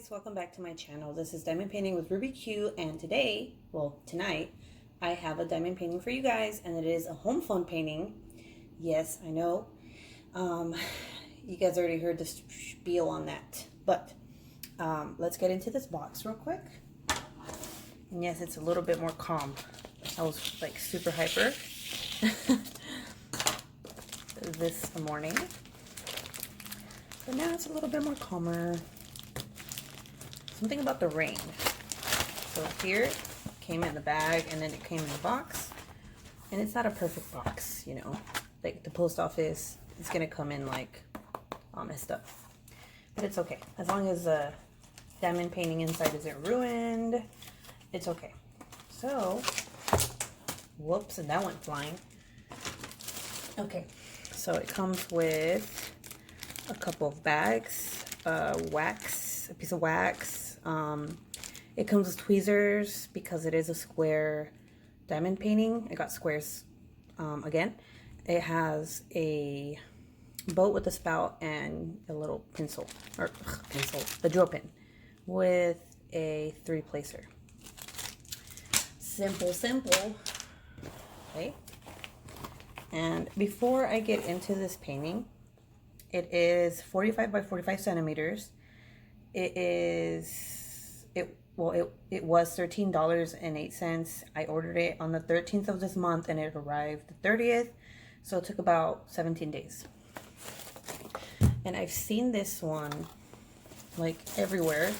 guys, welcome back to my channel. This is Diamond Painting with Ruby Q, and today, well tonight, I have a diamond painting for you guys, and it is a home fun painting. Yes, I know. You guys already heard the spiel on that, but let's get into this box real quick. And yes, it's a little bit more calm. I was like super hyper this morning, but now it's a little bit more calmer. Something about the rain. So here it came in the bag, and then it came in the box, and it's not a perfect box, you know, like the post office. It's gonna come in like all messed up, but it's okay as long as the diamond painting inside isn't ruined. It's okay. So whoops, and that went flying. Okay, so it comes with a couple of bags, wax, a piece of wax. It comes with tweezers because it is a square diamond painting. I got squares again. It has a boat with a spout and a little pencil, a drill pin with a 3-placer. Simple. Okay. And before I get into this painting, it is 45 by 45 centimeters. It was $13.08. I ordered it on the 13th of this month, and it arrived the 30th, so it took about 17 days. And I've seen this one like everywhere,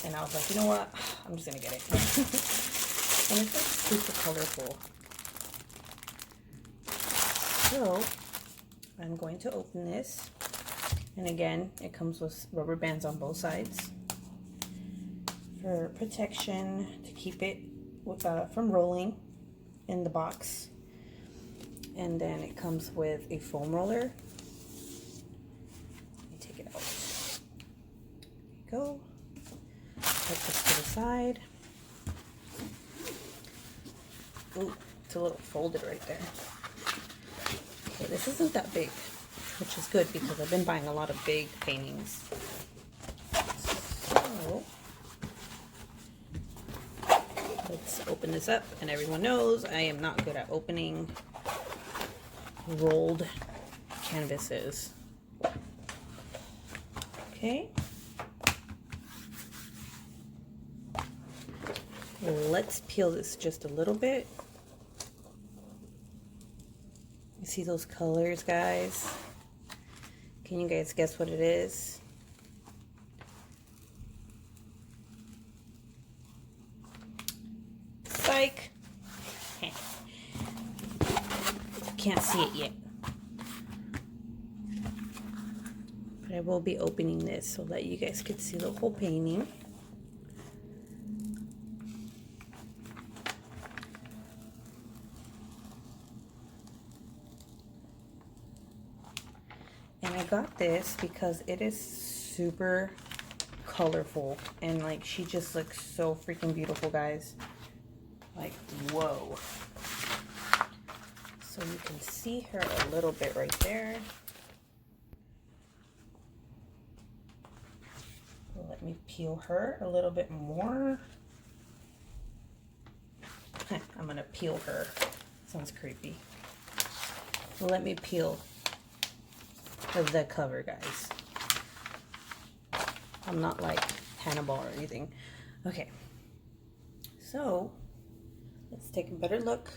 and I was like, you know what, I'm just gonna get it. And it's like super colorful. So I'm going to open this, and again, it comes with rubber bands on both sides for protection to keep it from rolling in the box. And then it comes with a foam roller. Let me take it out. There you go. Put this to the side. Ooh, it's a little folded right there. Okay, this isn't that big, which is good because I've been buying a lot of big paintings. So let's open this up, and everyone knows I am not good at opening rolled canvases. Okay. Let's peel this just a little bit. You see those colors, guys? Can you guys guess what it is? Psych! Can't see it yet. But I will be opening this so that you guys can see the whole painting. And I got this because it is super colorful, and like she just looks so freaking beautiful, guys. Like, whoa. So you can see her a little bit right there. Let me peel her a little bit more. I'm gonna peel her. Sounds creepy. Let me peel the cover, guys. I'm not like Hannibal or anything. Okay, so let's take a better look.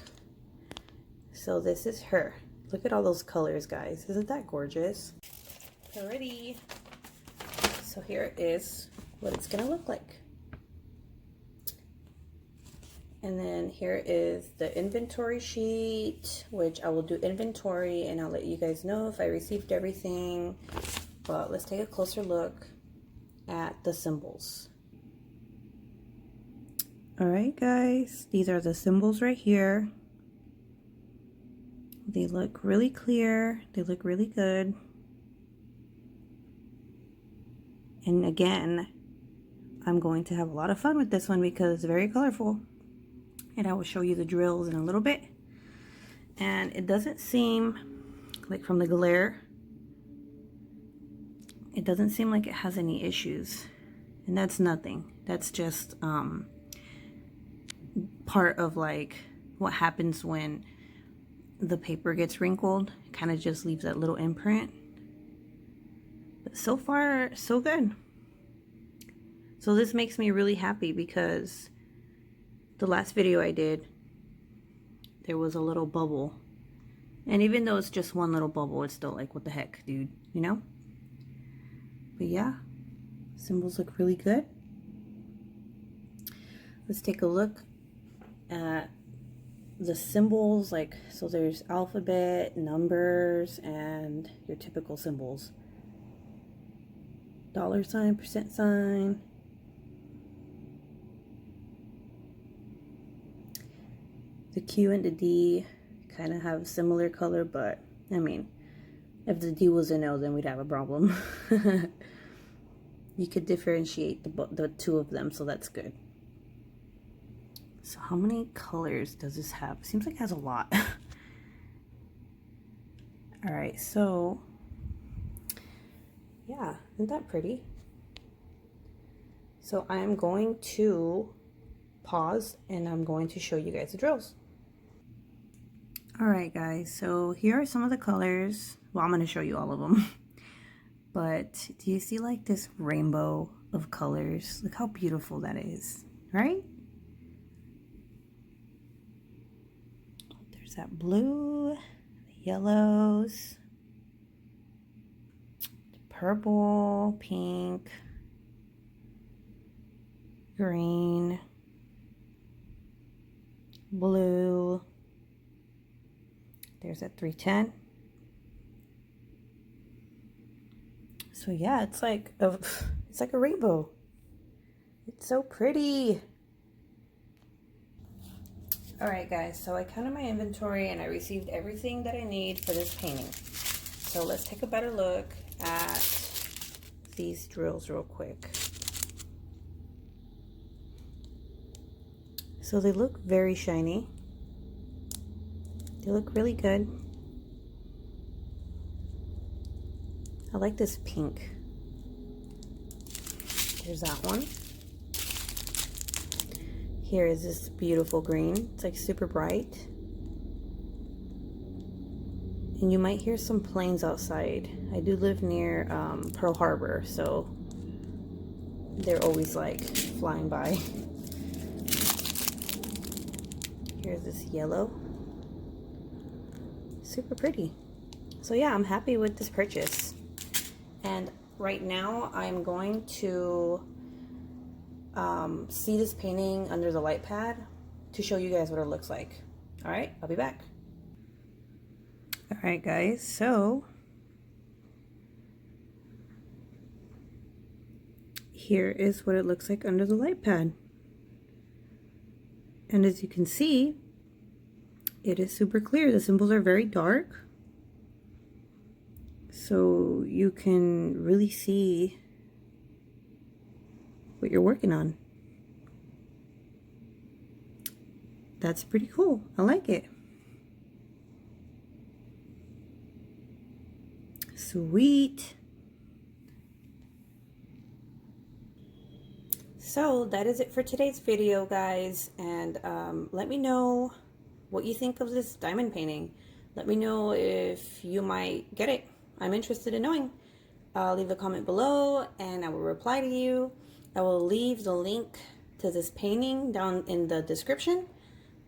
So this is her. Look at all those colors, guys. Isn't that gorgeous? Alrighty. So here is what it's gonna look like. And then here is the inventory sheet, which I will do inventory, and I'll let you guys know if I received everything. But let's take a closer look at the symbols. All right, guys, these are the symbols right here. They look really clear. They look really good. And again, I'm going to have a lot of fun with this one because it's very colorful. And I will show you the drills in a little bit. And it doesn't seem like, from the glare, it doesn't seem like it has any issues. And that's nothing. That's just part of like what happens when the paper gets wrinkled. It kind of just leaves that little imprint. But so far, so good. So this makes me really happy because the last video I did, there was a little bubble. And even though it's just one little bubble, it's still like, what the heck, dude, you know? But yeah, symbols look really good. Let's take a look at the symbols. Like, so there's alphabet, numbers, and your typical symbols. $sign, %sign. The Q and the D kind of have a similar color, but I mean, if the D was an L, then we'd have a problem. You could differentiate the two of them, so that's good. So how many colors does this have? Seems like it has a lot. All right, so yeah, isn't that pretty? So I'm going to pause and I'm going to show you guys the drills. All right, guys, so here are some of the colors. Well, I'm going to show you all of them. But do you see like this rainbow of colors? Look how beautiful that is, right? There's that blue, the yellows, purple, pink, green, blue. There's that 310. So yeah, it's like a rainbow. It's so pretty. All right, guys, so I counted my inventory and I received everything that I need for this painting. So let's take a better look at these drills real quick. So they look very shiny. They look really good. I like this pink. There's that one. Here is this beautiful green. It's like super bright. And you might hear some planes outside. I do live near Pearl Harbor, so they're always like flying by. Here's this yellow. Super pretty. So yeah, I'm happy with this purchase. And right now I'm going to see this painting under the light pad to show you guys what it looks like. All right, I'll be back. All right, guys, so here is what it looks like under the light pad. And as you can see, it is super clear. The symbols are very dark, so you can really see what you're working on. That's pretty cool. I like it. Sweet. So that is it for today's video, guys, and let me know what you think of this diamond painting. Let me know if you might get it. I'm interested in knowing. Leave a comment below and I will reply to you. I will leave the link to this painting down in the description,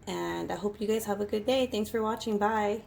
and I hope you guys have a good day. Thanks for watching. Bye.